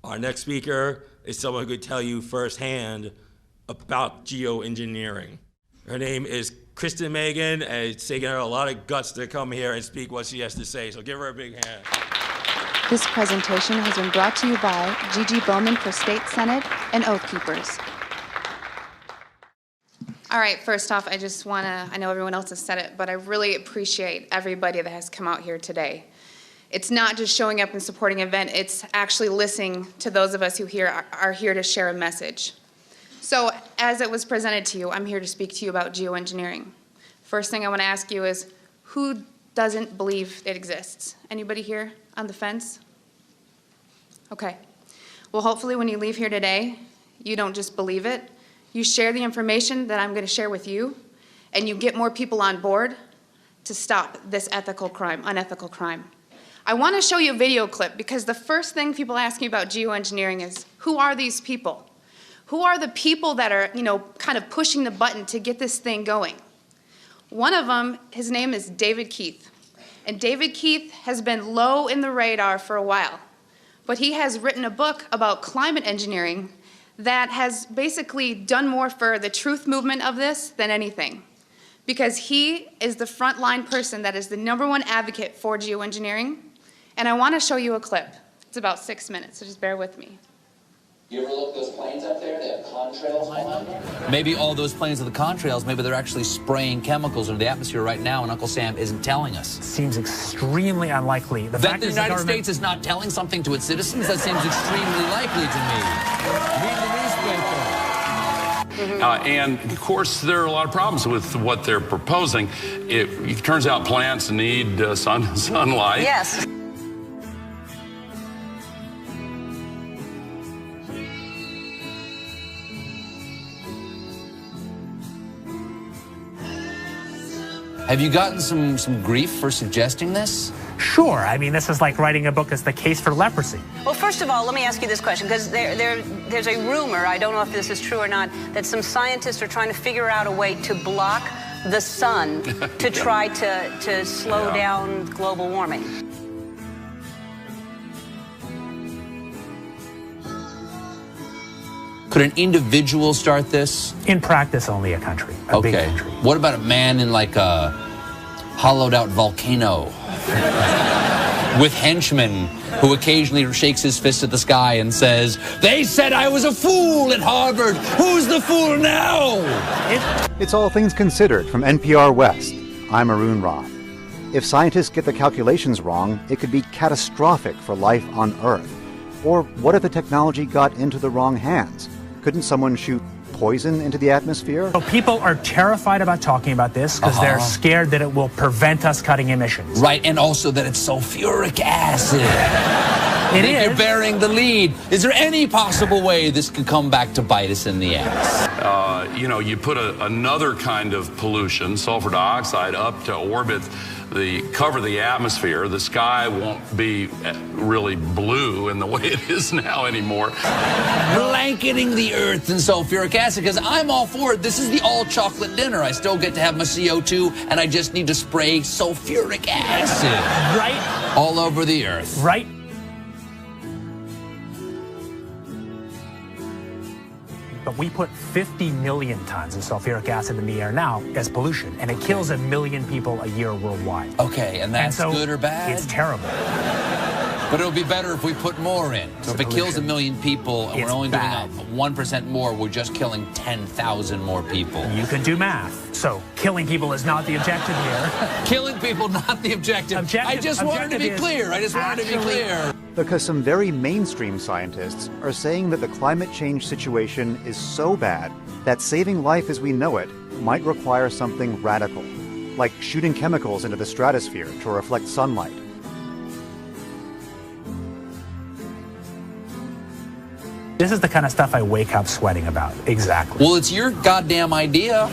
Our next speaker is someone who could tell you firsthand about geoengineering. Her name is Kristen Meghan, and it's taken her a lot of guts to come here and speak what she has to say, so give her a big hand. This presentation has been brought to you by Gigi Bowman for State Senate and Oath Keepers. All right, first off, I just want to, I know everyone else has said it, but I really appreciate everybody that has come out here today. It's not just showing up and supporting an event, it's actually listening to those of us who are here to share a message. So, as it was presented to you, I'm here to speak to you about geoengineering. First thing I want to ask you is, who doesn't believe it exists? Anybody here on the fence? Okay. Well, hopefully when you leave here today, you don't just believe it, you share the information that I'm going to share with you, and you get more people on board to stop this unethical crime. I want to show you a video clip because the first thing people ask me about geoengineering is, who are these people? Who are the people that are, kind of pushing the button to get this thing going? One of them, his name is David Keith. And David Keith has been low in the radar for a while, but he has written a book about climate engineering that has basically done more for the truth movement of this than anything. Because he is the frontline person that is the #1 advocate for geoengineering. And I want to show you a clip. It's about 6 minutes, so just bear with me. You ever look at those planes up there? They have contrails on them. Maybe all those planes are the contrails. Maybe they're actually spraying chemicals into the atmosphere right now, and Uncle Sam isn't telling us. Seems extremely unlikely. That the United States is not telling something to its citizens? That seems extremely likely to me. Read the newspaper. And, of course, there are a lot of problems with what they're proposing. It turns out plants need sunlight. Yes. Have you gotten some grief for suggesting this? Sure. I mean, this is like writing a book as the case for leprosy. Well, first of all, let me ask you this question, because there's a rumor, I don't know if this is true or not, that some scientists are trying to figure out a way to block the sun to try to slow down global warming. Could an individual start this? In practice, only a country. A big country. What about a man in like a hollowed out volcano with henchmen who occasionally shakes his fist at the sky and says, "They said I was a fool at Harvard. Who's the fool now?" It's All Things Considered from NPR West. I'm Arun Roth. If scientists get the calculations wrong, it could be catastrophic for life on Earth. Or what if the technology got into the wrong hands? Couldn't someone shoot poison into the atmosphere? So people are terrified about talking about this because they're scared that it will prevent us cutting emissions. Right, and also that it's sulfuric acid. You're bearing the lead. Is there any possible way this could come back to bite us in the ass? You put another kind of pollution, sulfur dioxide, up to orbit, cover the atmosphere. The sky won't be really blue in the way it is now anymore. Blanketing the earth in sulfuric acid, because I'm all for it. This is the all chocolate dinner. I still get to have my CO2, and I just need to spray sulfuric acid. Right. All over the earth. Right. But we put 50 million tons of sulfuric acid in the air now as pollution, and it kills 1 million people a year worldwide. Okay, and that's good or bad? It's terrible. But it'll be better if we put more in. So if it kills 1 million people and we're only doing 1% more, we're just killing 10,000 more people. You can do math. So killing people is not the objective here. Killing people, not the objective. I just wanted to be clear. Because some very mainstream scientists are saying that the climate change situation is so bad that saving life as we know it might require something radical, like shooting chemicals into the stratosphere to reflect sunlight. This is the kind of stuff I wake up sweating about. Exactly. Well, it's your goddamn idea.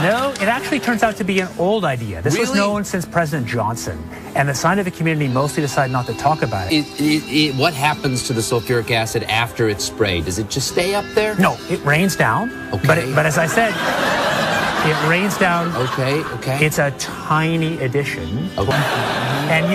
No, it actually turns out to be an old idea. This was known since President Johnson, and the scientific community mostly decided not to talk about it. What happens to the sulfuric acid after it's sprayed? Does it just stay up there? No, it rains down. Okay. But as I said, it rains down. Okay. It's a tiny addition. Okay. And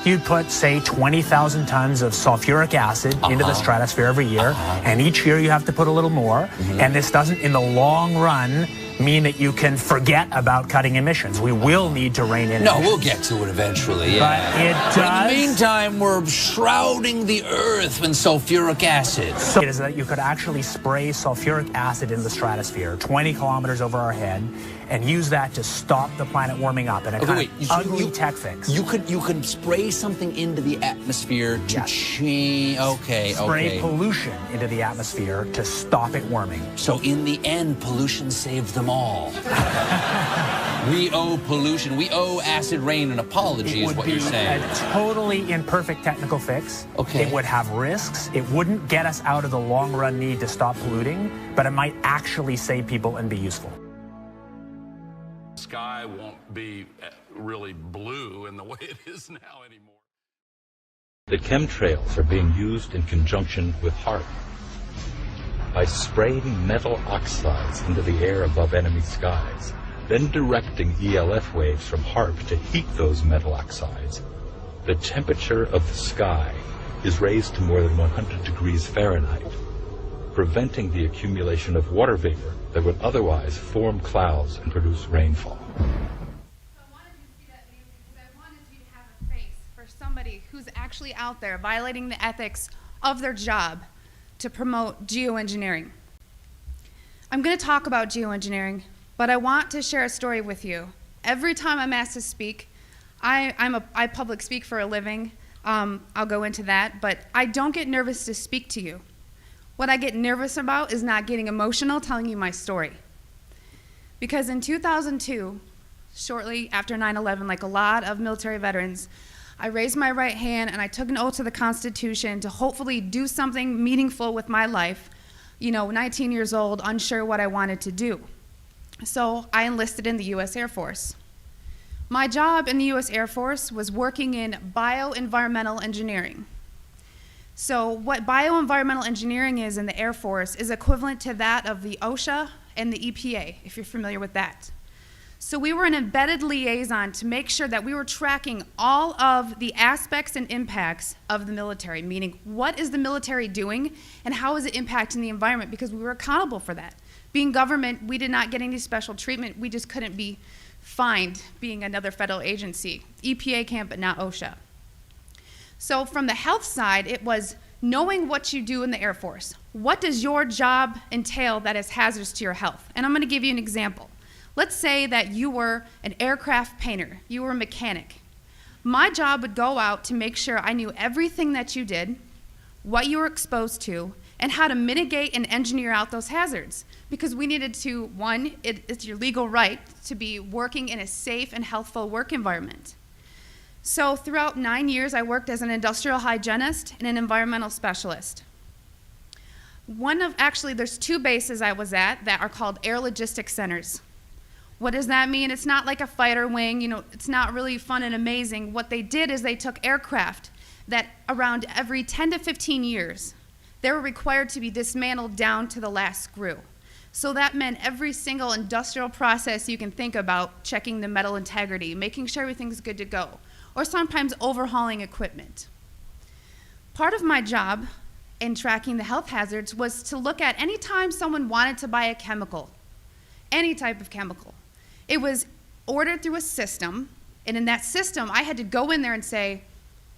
You'd put, say, 20,000 tons of sulfuric acid into the stratosphere every year, and each year you have to put a little more. And this doesn't, in the long run, mean that you can forget about cutting emissions. We will need to rein in emissions. No, we'll get to it eventually, yeah. But it does. But in the meantime, we're shrouding the earth in sulfuric acid. So it is that you could actually spray sulfuric acid in the stratosphere 20 kilometers over our head and use that to stop the planet warming up in a kind of ugly tech fix. You could spray something into the atmosphere to change. Spray pollution into the atmosphere to stop it warming. So in the end, pollution saved them all. We owe pollution. We owe acid rain an apology, is what you're saying. It would be a totally imperfect technical fix. Okay. It would have risks. It wouldn't get us out of the long-run need to stop polluting, but it might actually save people and be useful. The sky won't be really blue in the way it is now anymore. The chemtrails are being used in conjunction with HAARP. By spraying metal oxides into the air above enemy skies, then directing ELF waves from HAARP to heat those metal oxides, the temperature of the sky is raised to more than 100 degrees Fahrenheit, preventing the accumulation of water vapor that would otherwise form clouds and produce rainfall. So I wanted you to see that video because I wanted you to have a face for somebody who's actually out there violating the ethics of their job to promote geoengineering. I'm going to talk about geoengineering, but I want to share a story with you. Every time I'm asked to speak, I public speak for a living. I'll go into that, but I don't get nervous to speak to you. What I get nervous about is not getting emotional telling you my story. Because in 2002, shortly after 9/11, like a lot of military veterans, I raised my right hand and I took an oath to the Constitution to hopefully do something meaningful with my life. 19 years old, unsure what I wanted to do. So I enlisted in the U.S. Air Force. My job in the U.S. Air Force was working in bioenvironmental engineering. So what bioenvironmental engineering is in the Air Force is equivalent to that of the OSHA and the EPA, if you're familiar with that. So we were an embedded liaison to make sure that we were tracking all of the aspects and impacts of the military, meaning what is the military doing and how is it impacting the environment, because we were accountable for that. Being government, we did not get any special treatment. We just couldn't be fined being another federal agency. EPA can, but not OSHA. So from the health side, it was knowing what you do in the Air Force. What does your job entail that is hazardous to your health? And I'm going to give you an example. Let's say that you were an aircraft painter, you were a mechanic. My job would go out to make sure I knew everything that you did, what you were exposed to, and how to mitigate and engineer out those hazards. Because we needed to, one, it's your legal right to be working in a safe and healthful work environment. So throughout 9 years, I worked as an industrial hygienist and an environmental specialist. There's two bases I was at that are called air logistics centers. What does that mean? It's not like a fighter wing, it's not really fun and amazing. What they did is they took aircraft that around every 10 to 15 years, they were required to be dismantled down to the last screw. So that meant every single industrial process you can think about, checking the metal integrity, making sure everything's good to go, or sometimes overhauling equipment. Part of my job in tracking the health hazards was to look at any time someone wanted to buy a chemical, any type of chemical. It was ordered through a system, and in that system, I had to go in there and say,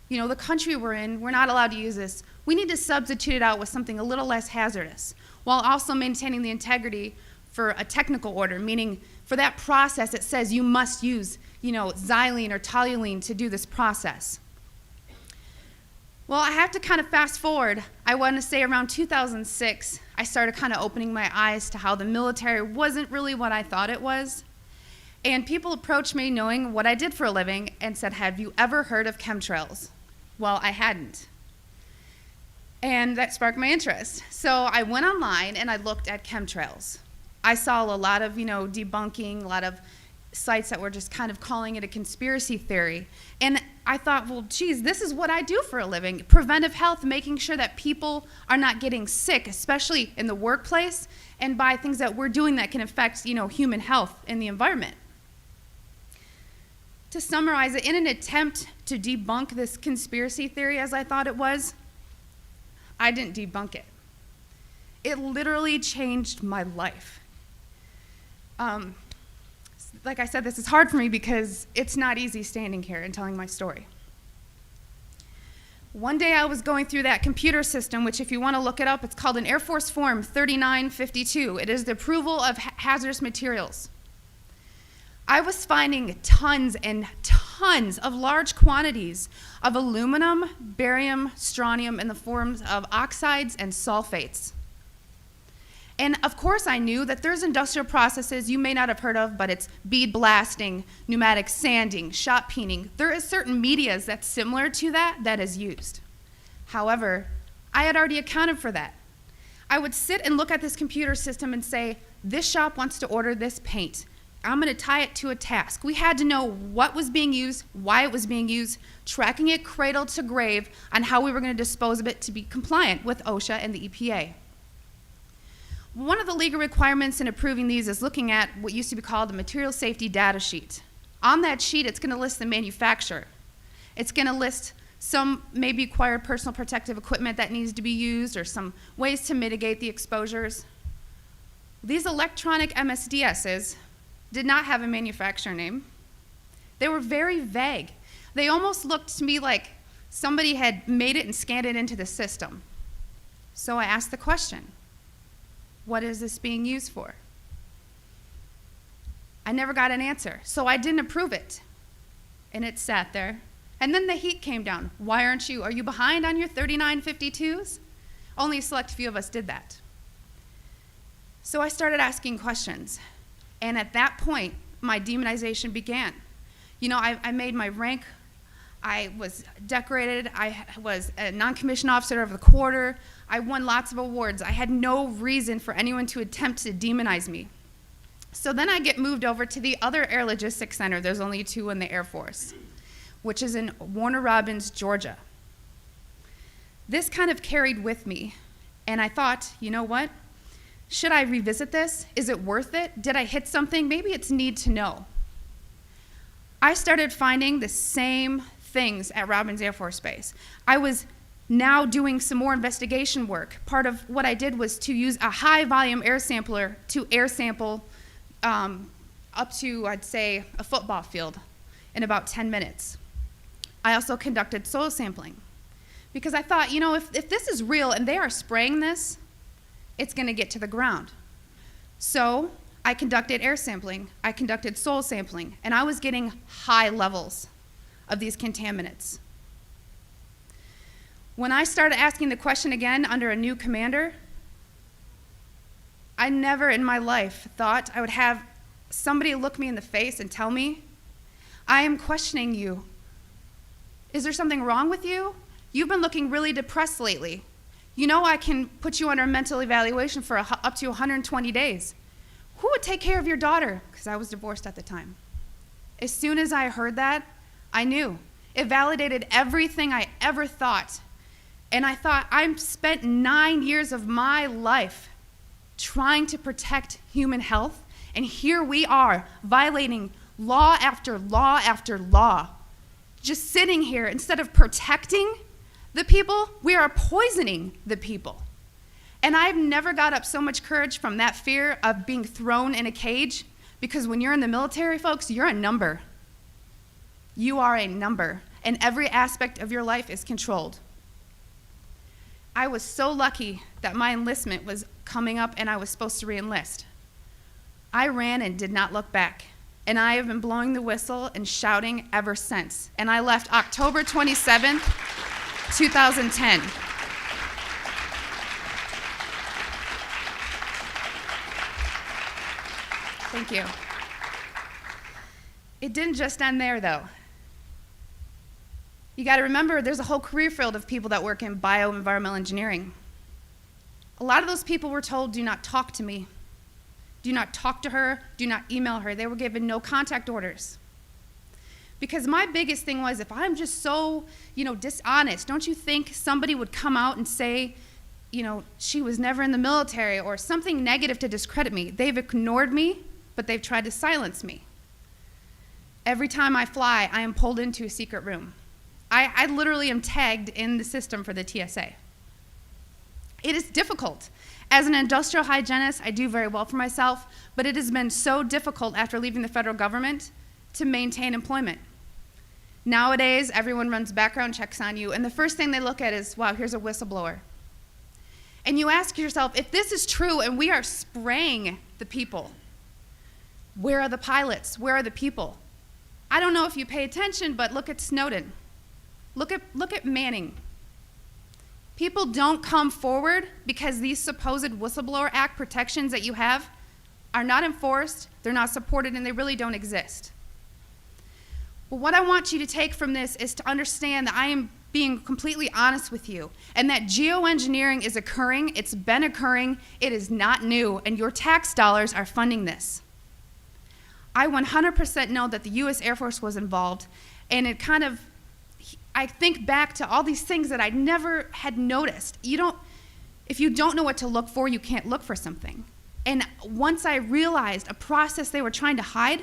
the country we're in, we're not allowed to use this. We need to substitute it out with something a little less hazardous, while also maintaining the integrity for a technical order, meaning for that process, it says you must use, xylene or toluene to do this process. Well, I have to kind of fast forward. I want to say around 2006, I started kind of opening my eyes to how the military wasn't really what I thought it was. And people approached me knowing what I did for a living and said, have you ever heard of chemtrails? Well, I hadn't. And that sparked my interest. So I went online and I looked at chemtrails. I saw a lot of, debunking, a lot of sites that were just kind of calling it a conspiracy theory. And I thought, well, geez, this is what I do for a living. Preventive health, making sure that people are not getting sick, especially in the workplace, and by things that we're doing that can affect, human health in the environment. To summarize it, in an attempt to debunk this conspiracy theory as I thought it was, I didn't debunk it. It literally changed my life. Like I said, this is hard for me because it's not easy standing here and telling my story. One day I was going through that computer system, which if you want to look it up, it's called an Air Force Form 3952. It is the approval of hazardous materials. I was finding tons and tons of large quantities of aluminum, barium, strontium in the forms of oxides and sulfates. And of course I knew that there's industrial processes you may not have heard of, but it's bead blasting, pneumatic sanding, shot peening. There is certain medias that's similar to that is used. However, I had already accounted for that. I would sit and look at this computer system and say, this shop wants to order this paint. I'm gonna tie it to a task. We had to know what was being used, why it was being used, tracking it cradle to grave on how we were gonna dispose of it to be compliant with OSHA and the EPA. One of the legal requirements in approving these is looking at what used to be called the material safety data sheet. On that sheet, it's gonna list the manufacturer. It's gonna list some maybe acquired personal protective equipment that needs to be used or some ways to mitigate the exposures. These electronic MSDSs did not have a manufacturer name. They were very vague. They almost looked to me like somebody had made it and scanned it into the system. So I asked the question, what is this being used for? I never got an answer, so I didn't approve it. And it sat there. And then the heat came down. Why aren't you? Are you behind on your 3952s? Only a select few of us did that. So I started asking questions. And at that point, my demonization began. You know, I made my rank. I was decorated. I was a non-commissioned officer of the quarter. I won lots of awards. I had no reason for anyone to attempt to demonize me. So then I get moved over to the other Air Logistics Center. There's only 2 in the Air Force, which is in Warner Robins, Georgia. This kind of carried with me, and I thought, you know what? Should I revisit this? Is it worth it? Did I hit something? Maybe it's need to know. I started finding the same things at Robins Air Force Base. I was now doing some more investigation work. Part of what I did was to use a high volume air sampler to air sample up to, I'd say, a football field in about 10 minutes. I also conducted soil sampling because I thought, you know, if this is real and they are spraying this, it's gonna get to the ground. So I conducted air sampling, I conducted soil sampling, and I was getting high levels of these contaminants. When I started asking the question again under a new commander, I never in my life thought I would have somebody look me in the face and tell me, I am questioning you. Is there something wrong with you? You've been looking really depressed lately. You know I can put you under a mental evaluation for up to 120 days. Who would take care of your daughter? Because I was divorced at the time. As soon as I heard that, I knew. It validated everything I ever thought. And I thought, I've spent 9 years of my life trying to protect human health, and here we are violating law after law after law. Just sitting here, instead of protecting the people, we are poisoning the people. And I've never got up so much courage from that fear of being thrown in a cage, because when you're in the military, folks, you're a number. You are a number, and every aspect of your life is controlled. I was so lucky that my enlistment was coming up and I was supposed to re-enlist. I ran and did not look back, and I have been blowing the whistle and shouting ever since. And I left October 27th, 2010. Thank you. It didn't just end there, though. You got to remember, there's a whole career field of people that work in bioenvironmental engineering. A lot of those people were told, do not talk to me. Do not talk to her. Do not email her. They were given no contact orders. Because my biggest thing was, if I'm just so, dishonest, don't you think somebody would come out and say, she was never in the military or something negative to discredit me? They've ignored me, but they've tried to silence me. every time I fly, I am pulled into a secret room. I literally am tagged in the system for the TSA. It is difficult. As an industrial hygienist, I do very well for myself, but it has been so difficult after leaving the federal government to maintain employment. Nowadays, everyone runs background checks on you, and the first thing they look at is, wow, here's a whistleblower. And you ask yourself, if this is true and we are spraying the people, where are the pilots? Where are the people? I don't know if you pay attention, but look at Snowden. Look at Manning. People don't come forward because these supposed Whistleblower Act protections that you have are not enforced, they're not supported, and they really don't exist. But what I want you to take from this is to understand that I am being completely honest with you, and that geoengineering is occurring, it's been occurring, it is not new, and your tax dollars are funding this. I 100% know that the US Air Force was involved, and it kind of, I think back to all these things that I never had noticed. If you don't know what to look for, you can't look for something. And once I realized a process they were trying to hide,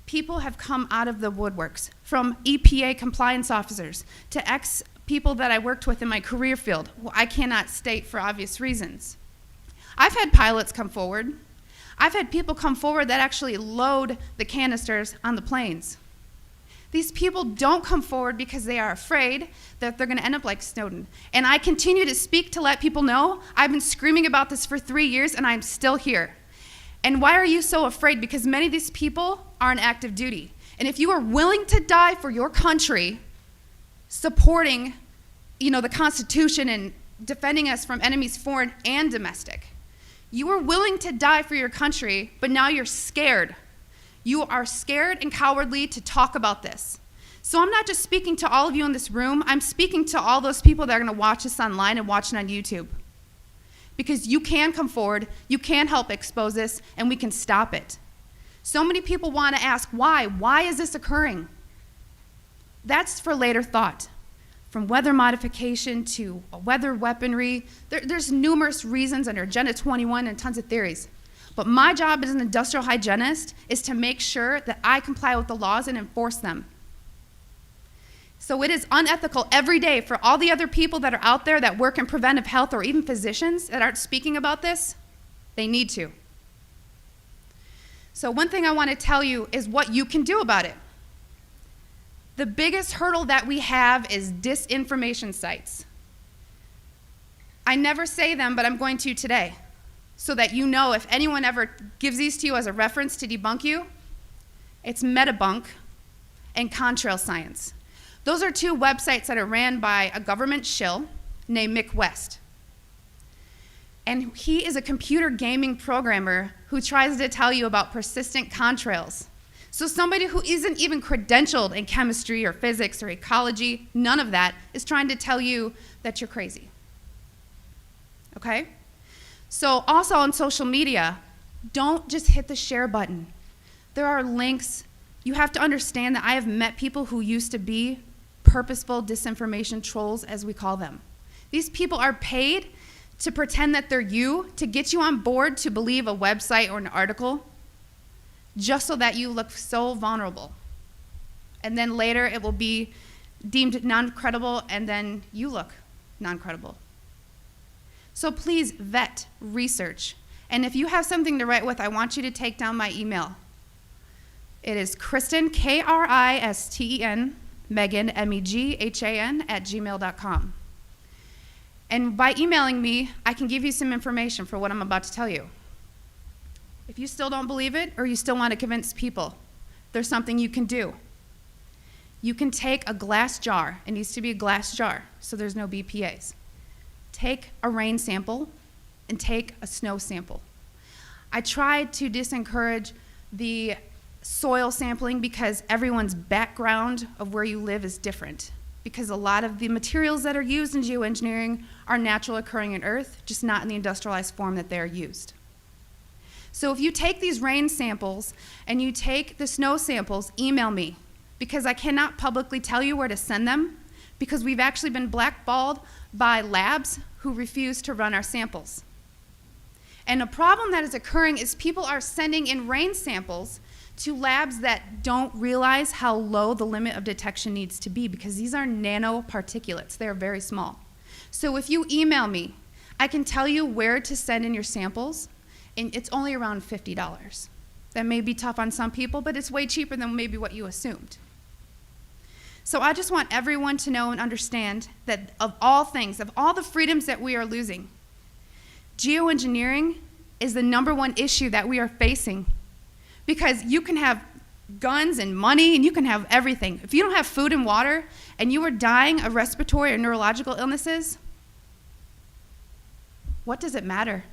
people have come out of the woodworks, from EPA compliance officers to ex-people that I worked with in my career field, who I cannot state for obvious reasons. I've had pilots come forward. I've had people come forward that actually load the canisters on the planes. These people don't come forward because they are afraid that they're going to end up like Snowden. And I continue to speak to let people know I've been screaming about this for 3 years and I'm still here. And why are you so afraid? Because many of these people are on active duty. And if you are willing to die for your country, supporting, the Constitution and defending us from enemies foreign and domestic, you are willing to die for your country, but now you're scared. You are scared and cowardly to talk about this. So I'm not just speaking to all of you in this room, I'm speaking to all those people that are going to watch this online and watch it on YouTube. Because you can come forward, you can help expose this, and we can stop it. So many people want to ask, why? Why is this occurring? That's for later thought. From weather modification to weather weaponry, there's numerous reasons under Agenda 21 and tons of theories. But my job as an industrial hygienist is to make sure that I comply with the laws and enforce them. So it is unethical every day for all the other people that are out there that work in preventive health, or even physicians that aren't speaking about this. They need to. So one thing I want to tell you is what you can do about it. The biggest hurdle that we have is disinformation sites. I never say them, but I'm going to today, so that you know if anyone ever gives these to you as a reference to debunk you, it's Metabunk and Contrail Science. Those are two websites that are ran by a government shill named Mick West. And he is a computer gaming programmer who tries to tell you about persistent contrails. So somebody who isn't even credentialed in chemistry or physics or ecology, none of that, is trying to tell you that you're crazy. Okay? So also on social media, don't just hit the share button. There are links. You have to understand that I have met people who used to be purposeful disinformation trolls, as we call them. These people are paid to pretend that they're you, to get you on board to believe a website or an article, just so that you look so vulnerable. And then later it will be deemed non-credible, and then you look non-credible. So please vet, research. And if you have something to write with, I want you to take down my email. It is Kristen, Kristen, Meghan, Meghan, @gmail.com. And by emailing me, I can give you some information for what I'm about to tell you. If you still don't believe it, or you still want to convince people, there's something you can do. You can take a glass jar. It needs to be a glass jar, so there's no BPAs. Take a rain sample and take a snow sample. I tried to discourage the soil sampling because everyone's background of where you live is different. Because a lot of the materials that are used in geoengineering are natural occurring in Earth, just not in the industrialized form that they're used. So if you take these rain samples and you take the snow samples, email me, because I cannot publicly tell you where to send them, because we've actually been blackballed by labs who refuse to run our samples. And a problem that is occurring is people are sending in rain samples to labs that don't realize how low the limit of detection needs to be, because these are nanoparticulates. They're very small. So if you email me, I can tell you where to send in your samples, and it's only around $50. That may be tough on some people, but it's way cheaper than maybe what you assumed. So I just want everyone to know and understand that of all things, of all the freedoms that we are losing, geoengineering is the #1 issue that we are facing. Because you can have guns and money and you can have everything. If you don't have food and water and you are dying of respiratory or neurological illnesses, what does it matter?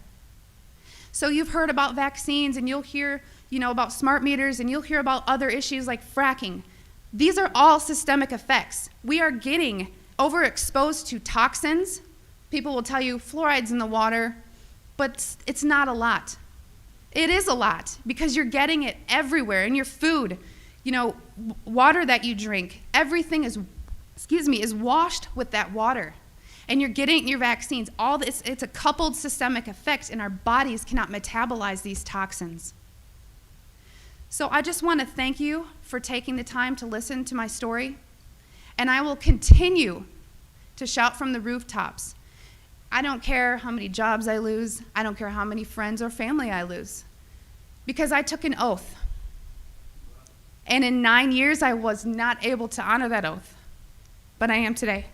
So you've heard about vaccines and you'll hear, about smart meters, and you'll hear about other issues like fracking. These are all systemic effects. We are getting overexposed to toxins. People will tell you fluoride's in the water, but it's not a lot. It is a lot because you're getting it everywhere in your food, water that you drink. Everything is washed with that water. And you're getting your vaccines. All this, it's a coupled systemic effect, and our bodies cannot metabolize these toxins. So I just want to thank you for taking the time to listen to my story, and I will continue to shout from the rooftops. I don't care how many jobs I lose. I don't care how many friends or family I lose, because I took an oath. And in 9 years, I was not able to honor that oath, but I am today.